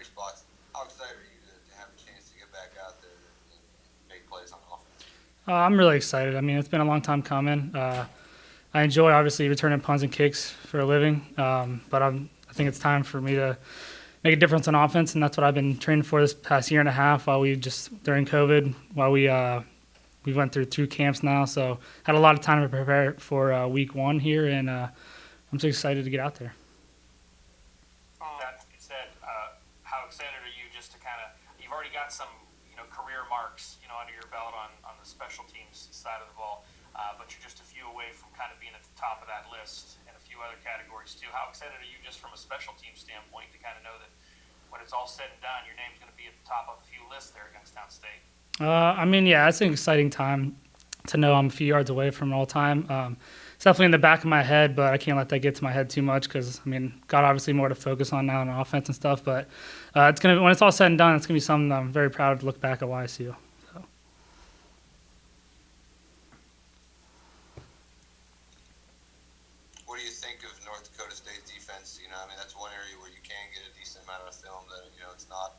starting spots. How excited are you to have a chance to get back out there and make plays on offense? I'm really excited. I mean, it's been a long time coming. I enjoy obviously returning punts and kicks for a living, but I think it's time for me to make a difference on offense, and that's what I've been training for this past year and a half. While we just during COVID, while we went through 2 camps now, so had a lot of time to prepare for week 1 here, and I'm so excited to get out there. That said, how excited are you just to kind of, you've already got some, career marks, under your belt on the special teams side of the ball, but you're just a few away from kind of being at the top of that list and a few other categories too. How excited are you just from a special team standpoint to kind of know that when it's all said and done, your name's going to be at the top of a few lists there at Youngstown State? I mean, yeah, it's an exciting time to know I'm a few yards away from all time. It's definitely in the back of my head, but I can't let that get to my head too much because, I mean, got obviously more to focus on now on offense and stuff. But it's gonna when it's all said and done, it's gonna be something that I'm very proud to look back at YSU. So. What do you think of North Dakota State's defense? I mean, that's one area where you can get a decent amount of film. That it's not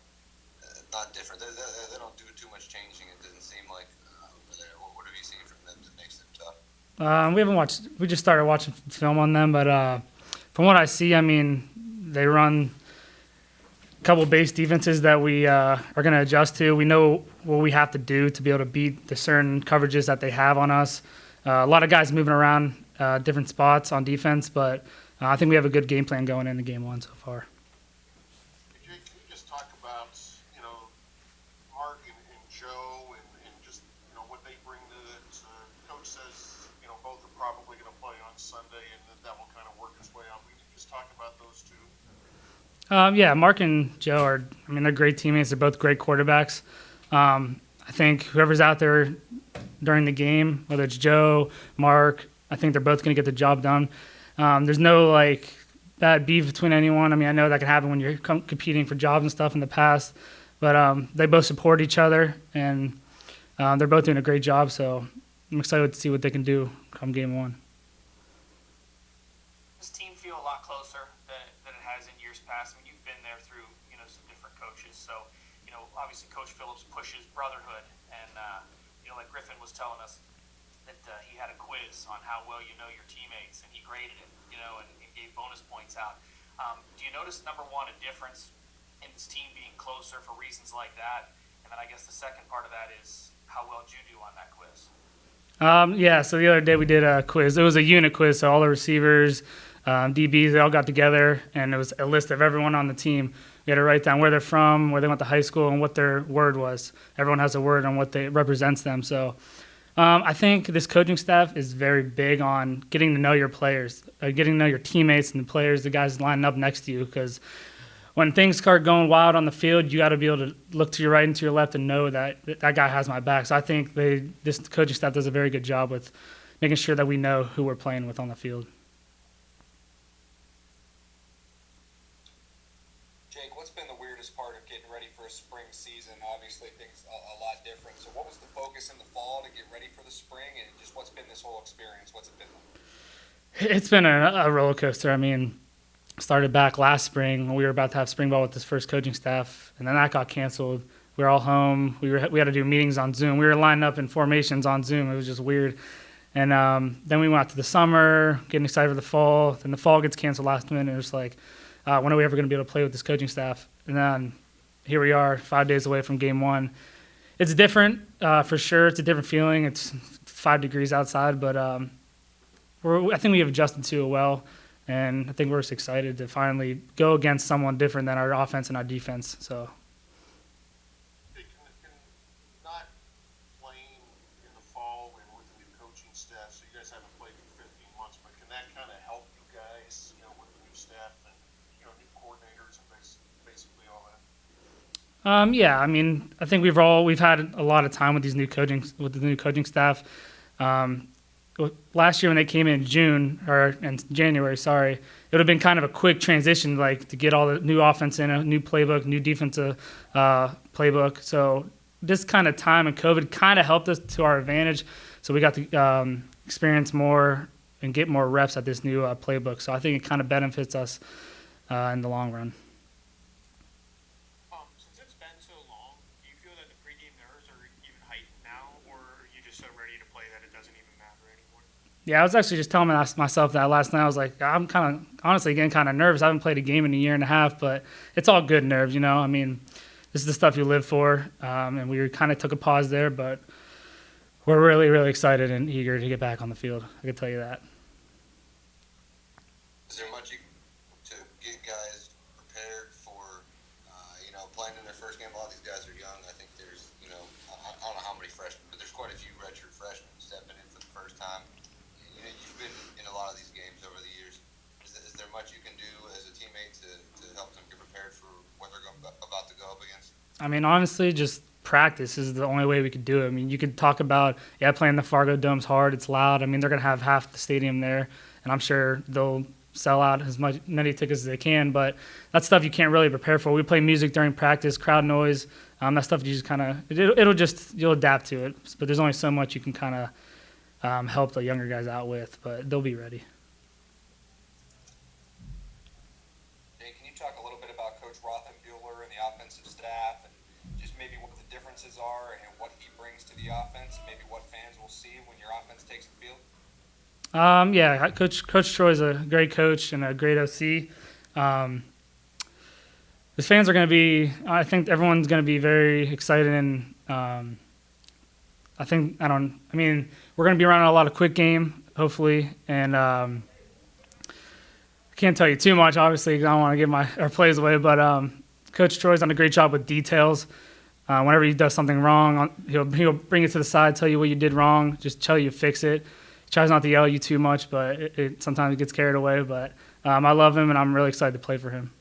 different. They don't do too much changing. It doesn't seem like over there. What have you seen from them that makes them tough? We haven't watched. We just started watching film on them, but from what I see, I mean, they run a couple base defenses that we are going to adjust to. We know what we have to do to be able to beat the certain coverages that they have on us. A lot of guys moving around different spots on defense, but I think we have a good game plan going into game 1 so far. Jake, can you just talk about, Mark and Joe and just, what they bring to it? Coach says, both are probably going to play on Sunday and that will kind of work its way out. We can just talk about those two. Yeah, Mark and Joe they're great teammates. They're both great quarterbacks. I think whoever's out there during the game, whether it's Joe, Mark, I think they're both going to get the job done. There's no, bad beef between anyone. I mean, I know that can happen when you're competing for jobs and stuff in the past, but they both support each other, and they're both doing a great job, so I'm excited to see what they can do come game 1. Does this team feel a lot closer than it has in years past? I mean, you've been there through, some different coaches. So, obviously Coach Phillips pushes brotherhood. And, like Griffin was telling us that he had a quiz on how well you know your teammates, and he graded it, and gave bonus points out. Do you notice, number one, a difference in this team being closer for reasons like that? And then I guess the second part of that is how well did you do on that quiz? Yeah, so the other day we did a quiz. It was a unit quiz, so all the receivers, DBs, they all got together, and it was a list of everyone on the team. We had to write down where they're from, where they went to high school, and what their word was. Everyone has a word on what they represents them. So I think this coaching staff is very big on getting to know your players, getting to know your teammates and the players, the guys lining up next to you, because when things start going wild on the field, you got to be able to look to your right and to your left and know that that guy has my back. So I think this coaching staff does a very good job with making sure that we know who we're playing with on the field. Jake, what's been the weirdest part of getting ready for a spring season? Obviously, things a lot different. So what was the focus in the fall to get ready for the spring, and just what's been this whole experience? What's it been like? It's been a roller coaster. I mean, started back last spring. We were about to have spring ball with this first coaching staff, and then that got canceled. We were all home. We had to do meetings on Zoom. We were lined up in formations on Zoom. It was just weird. And then we went out to the summer, getting excited for the fall. Then the fall gets canceled last minute. It was like, when are we ever going to be able to play with this coaching staff? And then here we are, 5 days away from game 1. It's different, for sure. It's a different feeling. It's 5 degrees outside, but I think we have adjusted to it well. And I think we're just excited to finally go against someone different than our offense and our defense. So. Can not playing in the fall and with the new coaching staff, so you guys haven't played for 15 months, but can that kind of help you guys, with the new staff and, new coordinators and basically all that? Yeah, I mean, I think we've had a lot of time with the new coaching staff. Last year when they came in January, it would have been kind of a quick transition, to get all the new offense in, a new playbook, new defensive playbook. So this kind of time and COVID kind of helped us to our advantage. So we got to experience more and get more reps at this new playbook. So I think it kind of benefits us in the long run. feel that the pregame nerves are even heightened now, or are you just so ready to play that it doesn't even matter anymore? Yeah, I was actually just telling myself that last night. I was like, I'm kind of honestly getting kind of nervous. I haven't played a game in a year and a half, but it's all good nerves, you know. I mean, this is the stuff you live for, and we kind of took a pause there, but we're really, really excited and eager to get back on the field. I can tell you that. Is there much to get guys prepared for, playing in their first game? A lot of these guys are young. I think there's, I don't know how many freshmen, but there's quite a few redshirt freshmen stepping in for the first time. You've been in a lot of these games over the years. Is there much you can do as a teammate to help them get prepared for what they're about to go up against? I mean, honestly, just practice is the only way we could do it. I mean, you could talk about, playing the Fargo Dome's hard, it's loud. I mean, they're going to have half the stadium there, and I'm sure they'll sell out many tickets as they can, but that's stuff you can't really prepare for. We play music during practice, crowd noise, that stuff you just kind of, you'll adapt to it, but there's only so much you can kind of help the younger guys out with, but they'll be ready. Jay, can you talk a little bit about Coach Rothenbuehler and the offensive staff, and just maybe what the differences are and what he brings to the offense, maybe what fans will see when your offense takes the field? Coach Troy's a great coach and a great OC. The fans are going to be, I think everyone's going to be very excited, and we're going to be running a lot of quick game, hopefully, and I can't tell you too much, obviously, because I don't want to give our plays away, but Coach Troy's done a great job with details. Whenever he does something wrong, he'll bring it to the side, tell you what you did wrong, just tell you to fix it. He tries not to yell at you too much, but sometimes it gets carried away. But I love him, and I'm really excited to play for him.